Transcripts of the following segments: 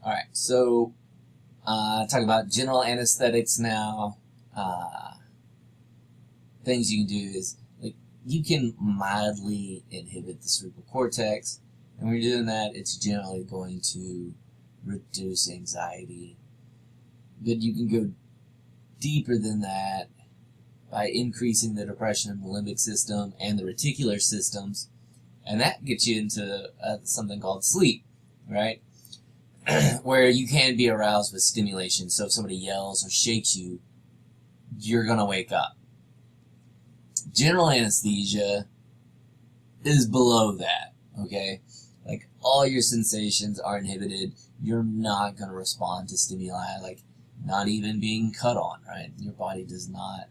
Alright, so talk about general anesthetics now. Things you can do is, like, you can mildly inhibit the cerebral cortex, and when you're doing that, it's generally going to reduce anxiety. But you can go deeper than that by increasing the depression in the limbic system and the reticular systems, and that gets you into something called sleep, right? Where you can be aroused with stimulation. So if somebody yells or shakes you, you're going to wake up. General anesthesia is below that, okay? Like, all your sensations are inhibited. You're not going to respond to stimuli, like not even being cut on, right? Your body does not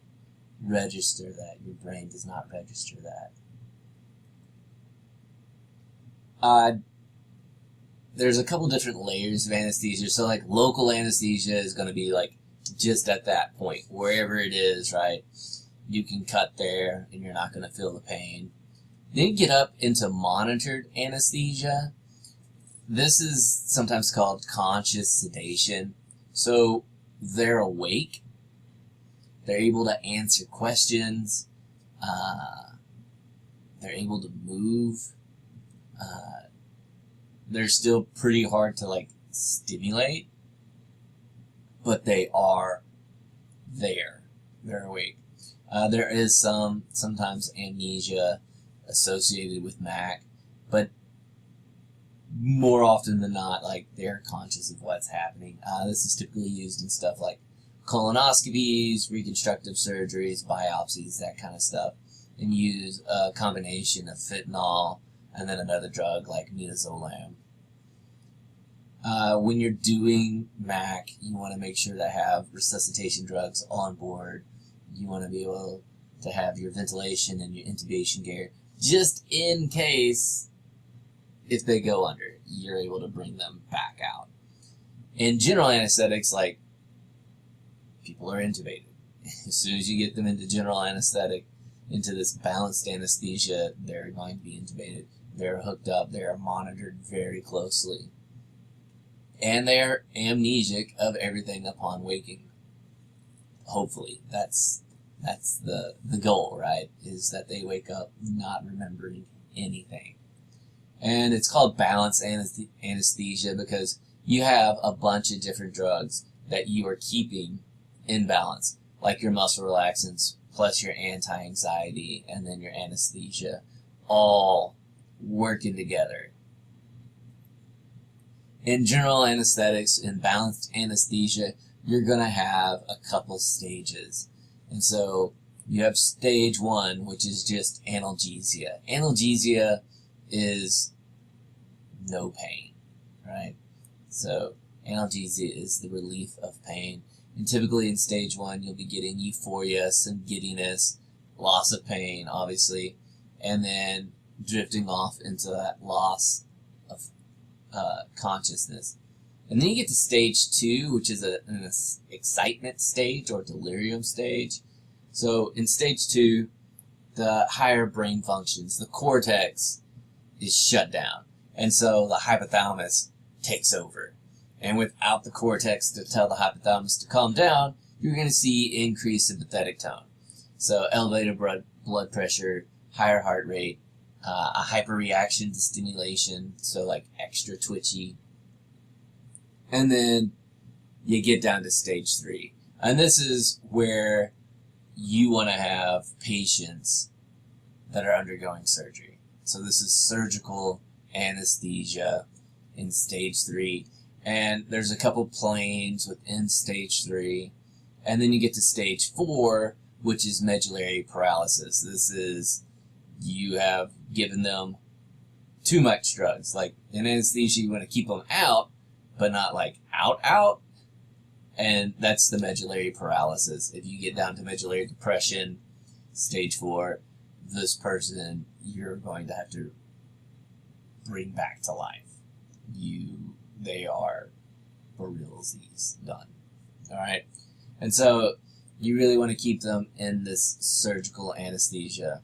register that. Your brain does not register that. There's a couple different layers of anesthesia. So, like, local anesthesia is going to be, like, just at that point, wherever it is, right? You can cut there, and you're not going to feel the pain. Then you get up into monitored anesthesia. This is sometimes called conscious sedation. So, they're awake. They're able to answer questions. They're able to move. They're still pretty hard to, like, stimulate, but they are there. They're awake. There is sometimes amnesia associated with MAC, but more often than not, like, they're conscious of what's happening. This is typically used in stuff like colonoscopies, reconstructive surgeries, biopsies, that kind of stuff, and use a combination of fentanyl and then another drug like midazolam. When you're doing MAC, you want to make sure to have resuscitation drugs on board. You want to be able to have your ventilation and your intubation gear, just in case, if they go under, you're able to bring them back out. In general anesthetics, like, people are intubated. As soon as you get them into general anesthetic, into this balanced anesthesia, they're going to be intubated. They're hooked up. They are monitored very closely. And they're amnesic of everything upon waking. Hopefully. That's the goal, right? Is that they wake up not remembering anything. And it's called balanced anesthesia because you have a bunch of different drugs that you are keeping in balance, like your muscle relaxants, plus your anti-anxiety, and then your anesthesia, all working together. In general anesthetics, in balanced anesthesia, you're going to have a couple stages. And so you have stage 1, which is just analgesia. Analgesia is no pain, right? So analgesia is the relief of pain. And typically in stage 1, you'll be getting euphoria, some giddiness, loss of pain, obviously, and then drifting off into that loss of consciousness. And then you get to stage 2, which is an excitement stage or delirium stage. So in stage 2, the higher brain functions, the cortex is shut down. And so the hypothalamus takes over. And without the cortex to tell the hypothalamus to calm down, you're going to see increased sympathetic tone. So elevated blood pressure, higher heart rate, a hyperreaction to stimulation, so like extra twitchy. And then you get down to stage 3. And this is where you want to have patients that are undergoing surgery. So this is surgical anesthesia in stage 3. And there's a couple planes within stage 3. And then you get to stage 4, which is medullary paralysis. This is, you have given them too much drugs. Like in anesthesia, you want to keep them out, but not like out. And that's the medullary paralysis. If you get down to medullary depression, stage 4, this person, you're going to have to bring back to life. They are for realsies done. Alright? And so you really want to keep them in this surgical anesthesia.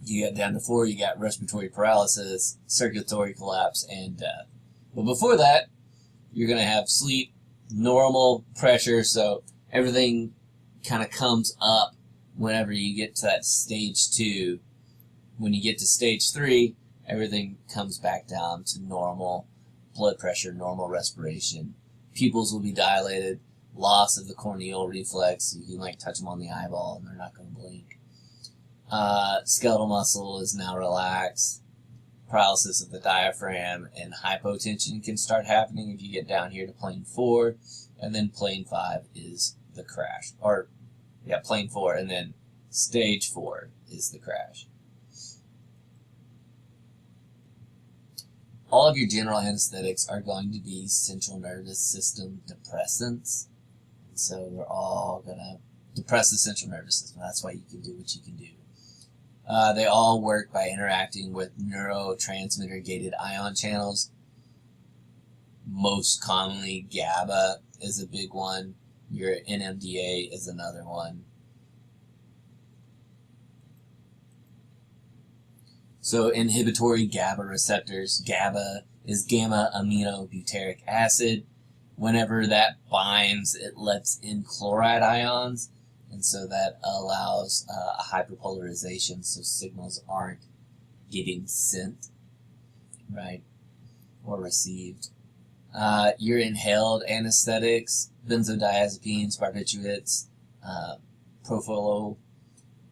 You get down to 4, you got respiratory paralysis, circulatory collapse, and death. But before that, you're going to have sleep, normal pressure, so everything kind of comes up whenever you get to that stage 2. When you get to stage 3, everything comes back down to normal blood pressure, normal respiration. Pupils will be dilated, loss of the corneal reflex. You can like touch them on the eyeball and they're not going to blink. Skeletal muscle is now relaxed. Paralysis of the diaphragm and hypotension can start happening if you get down here to plane 4. And then plane 5 is the crash. Plane 4, and then stage 4 is the crash. All of your general anesthetics are going to be central nervous system depressants. So we're all going to depress the central nervous system. That's why you can do what you can do. They all work by interacting with neurotransmitter-gated ion channels. Most commonly, GABA is a big one. Your NMDA is another one. So inhibitory GABA receptors. GABA is gamma-aminobutyric acid. Whenever that binds, it lets in chloride ions, and so that allows a hyperpolarization, so signals aren't getting sent, right, or received. Your inhaled anesthetics, benzodiazepines, barbiturates, propofol,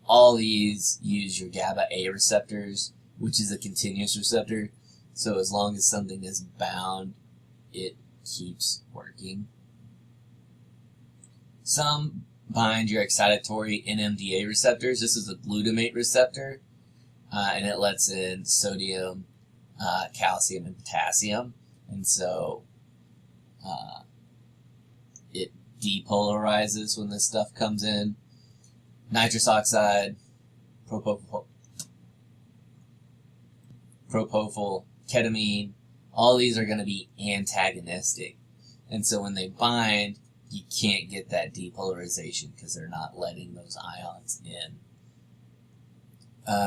all these use your GABA-A receptors, which is a continuous receptor. So as long as something is bound, it keeps working. Some bind your excitatory NMDA receptors. This is a glutamate receptor, and it lets in sodium, calcium, and potassium. And so it depolarizes when this stuff comes in. Nitrous oxide, propofol, ketamine, all these are going to be antagonistic. And so when they bind, you can't get that depolarization because they're not letting those ions in.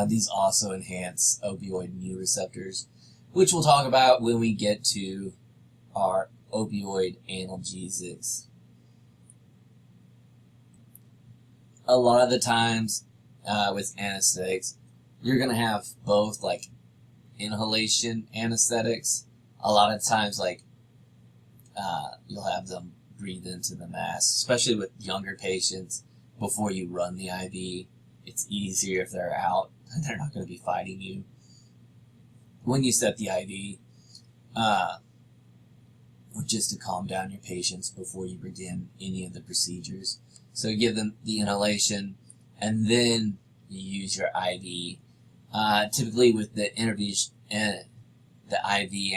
These also enhance opioid mu receptors, which we'll talk about when we get to our opioid analgesics. A lot of the times with anesthetics, you're going to have both like inhalation anesthetics. A lot of times you'll have them breathe into the mask, especially with younger patients before you run the IV. It's easier if they're out and they're not going to be fighting you. When you set the IV, or just to calm down your patients before you begin any of the procedures. So you give them the inhalation, and then you use your IV. Typically with the IV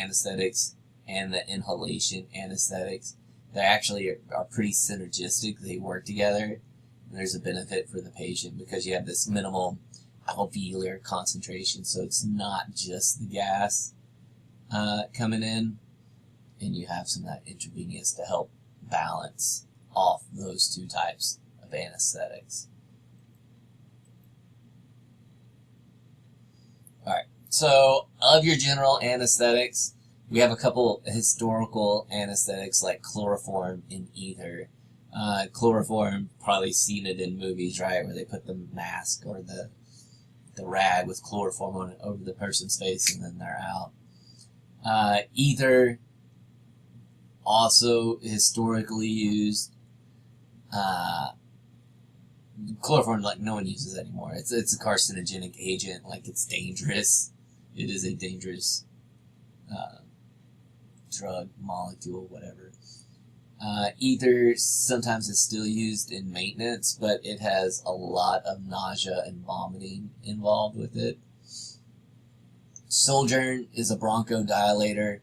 anesthetics and the inhalation anesthetics, they actually are pretty synergistic. They work together. And there's a benefit for the patient because you have this minimal alveolar concentration, so it's not just the gas coming in, and you have some of that intravenous to help balance off those two types of anesthetics. Alright, so of your general anesthetics, we have a couple historical anesthetics like chloroform and ether. Chloroform, probably seen it in movies, right, where they put the mask or the rag with chloroform on it over the person's face and then they're out. Ether, also historically used. Chloroform, like, no one uses anymore. It's a carcinogenic agent, like it's dangerous. It is a dangerous drug, molecule, whatever. Ether sometimes is still used in maintenance, but it has a lot of nausea and vomiting involved with it. Sojourn is a bronchodilator.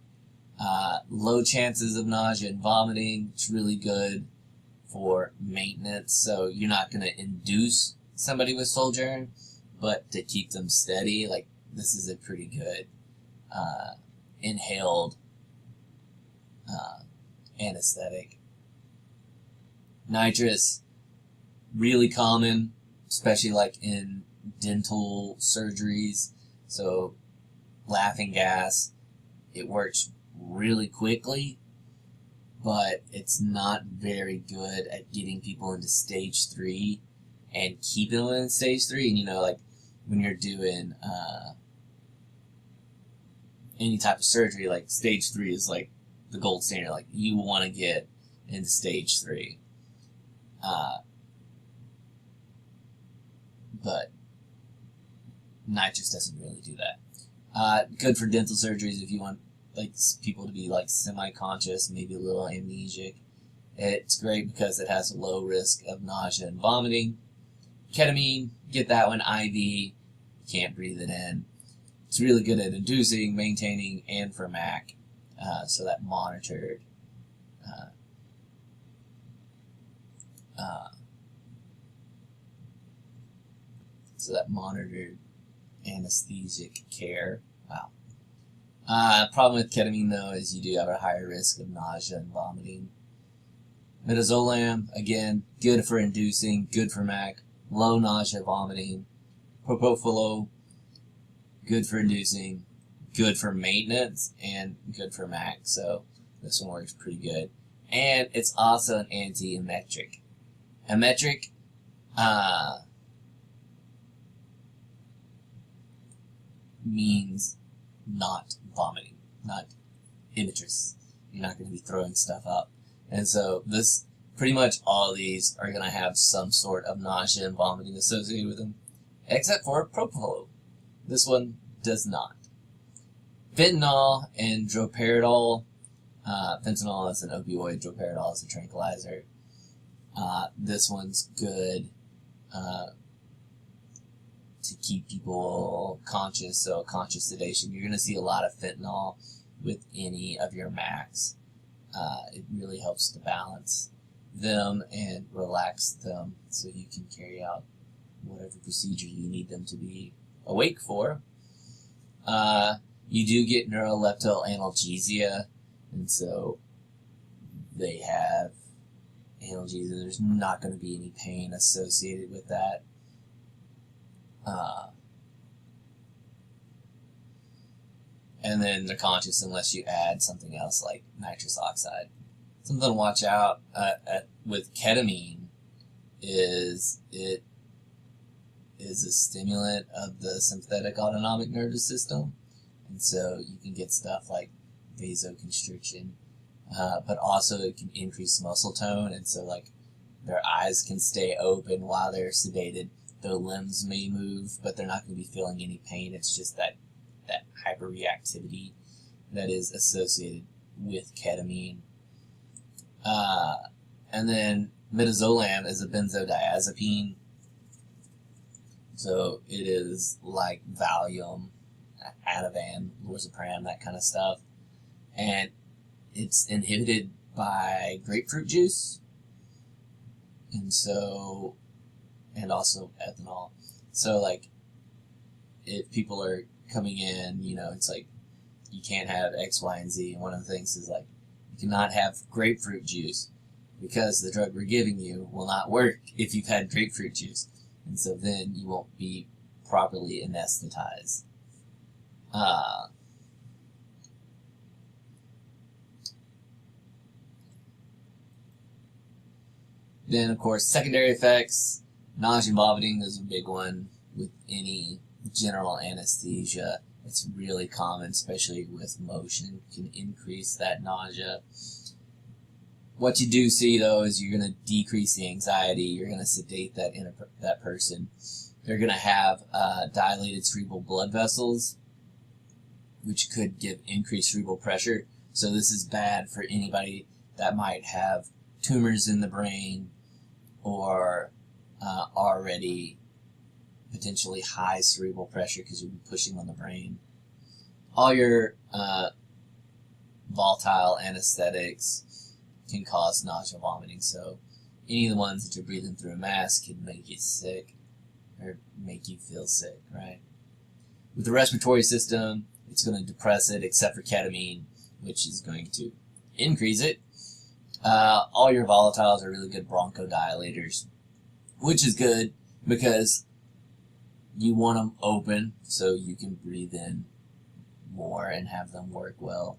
Low chances of nausea and vomiting. It's really good for maintenance, so you're not going to induce somebody with Sojourn, but to keep them steady, like, this is a pretty good inhaled anesthetic. Nitrous, really common, especially like in dental surgeries. So laughing gas, it works really quickly, but it's not very good at getting people into stage 3 and keeping them in stage 3. And, like when you're doing any type of surgery, like stage 3 is like the gold standard. Like you want to get into stage 3. But nitrous doesn't really do that. Good for dental surgeries if you want like people to be like semi-conscious, maybe a little amnesic. It's great because it has a low risk of nausea and vomiting. Ketamine, get that one IV. You can't breathe it in. It's really good at inducing, maintaining, and for MAC. So that monitored anesthetic care. Wow. Problem with ketamine, though, is you do have a higher risk of nausea and vomiting. Midazolam, again, good for inducing, good for MAC, low nausea, vomiting. Propofol, good for inducing, good for maintenance, and good for MAC. So this one works pretty good. And it's also an anti-emetic. Emetic, means not vomiting, not emetrous. You're not going to be throwing stuff up. And so this, pretty much all of these are going to have some sort of nausea and vomiting associated with them, except for propofol. This one does not. Fentanyl and droperidol. Fentanyl is an opioid, droperidol is a tranquilizer. This one's good to keep people conscious, so conscious sedation. You're going to see a lot of fentanyl with any of your MACs. It really helps to balance them and relax them so you can carry out whatever procedure you need them to be awake for. You do get neuroleptal analgesia, and so they have analgesia. There's not going to be any pain associated with that. And then they're conscious unless you add something else like nitrous oxide. Something to watch out with ketamine is it is a stimulant of the sympathetic autonomic nervous system, and so you can get stuff like vasoconstriction, but also it can increase muscle tone, and so like their eyes can stay open while they're sedated. Their limbs may move, but they're not going to be feeling any pain. It's just that hyperreactivity that is associated with ketamine. And then midazolam is a benzodiazepine. So it is like Valium, Ativan, lorazepam, that kind of stuff. And it's inhibited by grapefruit juice. And also ethanol. So like if people are coming in, it's like you can't have X, Y, and Z. And one of the things is like you cannot have grapefruit juice because the drug we're giving you will not work if you've had grapefruit juice. And so then you won't be properly anesthetized. Then, of course, secondary effects. Nausea and vomiting is a big one with any general anesthesia. It's really common, especially with motion, can increase that nausea. What you do see, though, is you're going to decrease the anxiety. You're going to sedate that person. They're going to have dilated cerebral blood vessels, which could give increased cerebral pressure. So this is bad for anybody that might have tumors in the brain or already potentially high cerebral pressure because you'll be pushing on the brain. All your volatile anesthetics can cause nausea, vomiting. So any of the ones that you're breathing through a mask can make you sick or make you feel sick, right? With the respiratory system, it's going to depress it, except for ketamine, which is going to increase it. All your volatiles are really good bronchodilators, which is good because you want them open so you can breathe in more and have them work well.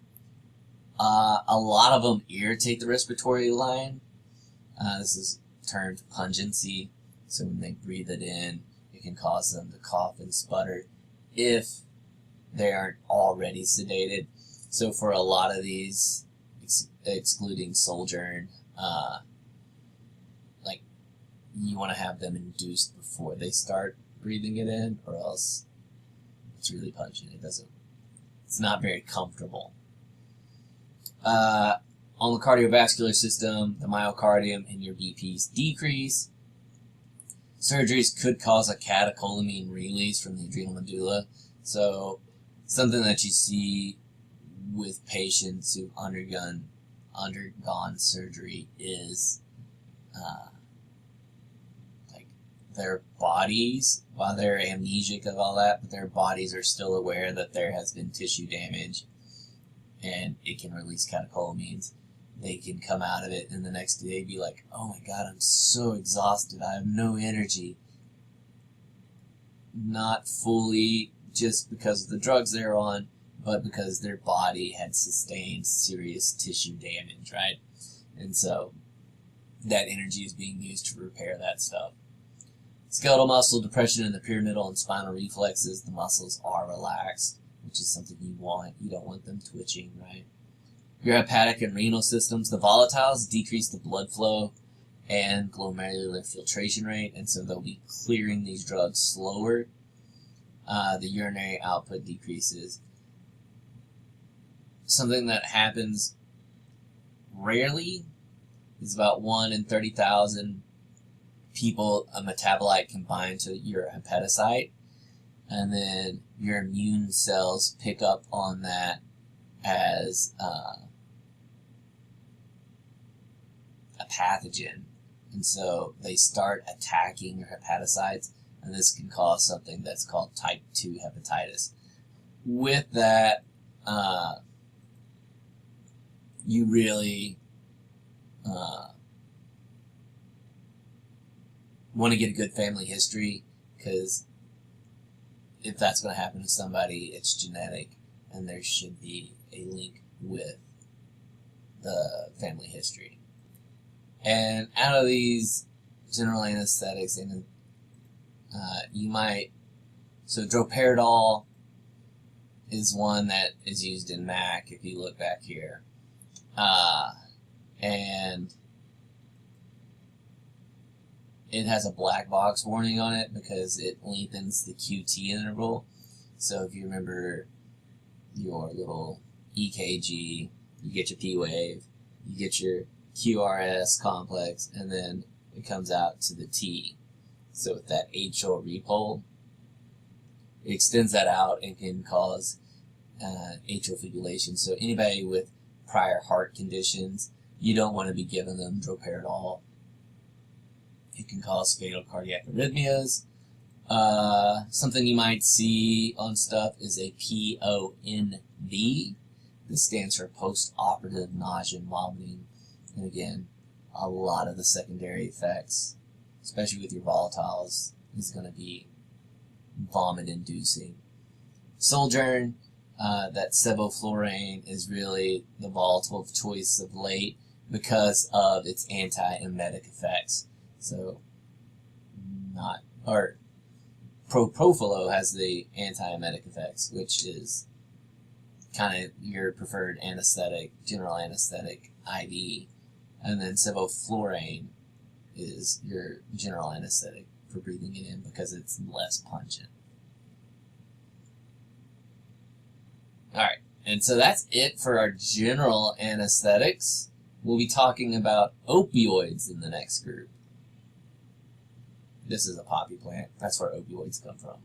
A lot of them irritate the respiratory line. This is termed pungency. So when they breathe it in, it can cause them to cough and sputter if they aren't already sedated. So for a lot of these, excluding Sojourn, like you want to have them induced before they start breathing it in, or else it's really pungent. It's not very comfortable. On the cardiovascular system, the myocardium and your BPs decrease. Surgeries could cause a catecholamine release from the adrenal medulla. So something that you see with patients who've undergone surgery is like their bodies, while they're amnesic of all that, but their bodies are still aware that there has been tissue damage and it can release catecholamines. They can come out of it and the next day be like, oh my God, I'm so exhausted. I have no energy. Not fully just because of the drugs they're on, but because their body had sustained serious tissue damage, right? And so that energy is being used to repair that stuff. Skeletal muscle depression in the pyramidal and spinal reflexes, the muscles are relaxed, which is something you want. You don't want them twitching, right? Your hepatic and renal systems, the volatiles decrease the blood flow and glomerular filtration rate, and so they'll be clearing these drugs slower. The urinary output decreases. Something that happens rarely is about 1 in 30,000 people, a metabolite can bind to your hepatocyte, and then your immune cells pick up on that as a pathogen, and so they start attacking your hepatocytes, and this can cause something that's called type 2 hepatitis. With that, you really want to get a good family history, because if that's going to happen to somebody, it's genetic, and there should be a link with the family history. And out of these general anesthetics, you might, so droperidol is one that is used in MAC, if you look back here. And it has a black box warning on it because it lengthens the QT interval. So if you remember your little EKG, you get your P wave, you get your QRS complex, and then it comes out to the T. So with that atrial repole, it extends that out and can cause atrial fibrillation. So anybody with prior heart conditions, you don't want to be giving them droperidol. It can cause fatal cardiac arrhythmias. Something you might see on stuff is a PONV. This stands for post-operative nausea and vomiting. And again, a lot of the secondary effects, especially with your volatiles, is going to be vomit-inducing. Sojourn, that sevoflurane is really the volatile of choice of late because of its anti-emetic effects. So, propofol has the anti-emetic effects, which is kind of your preferred anesthetic, general anesthetic IV. And then sevoflurane is your general anesthetic for breathing it in because it's less pungent. Alright, and so that's it for our general anesthetics. We'll be talking about opioids in the next group. This is a poppy plant. That's where opioids come from.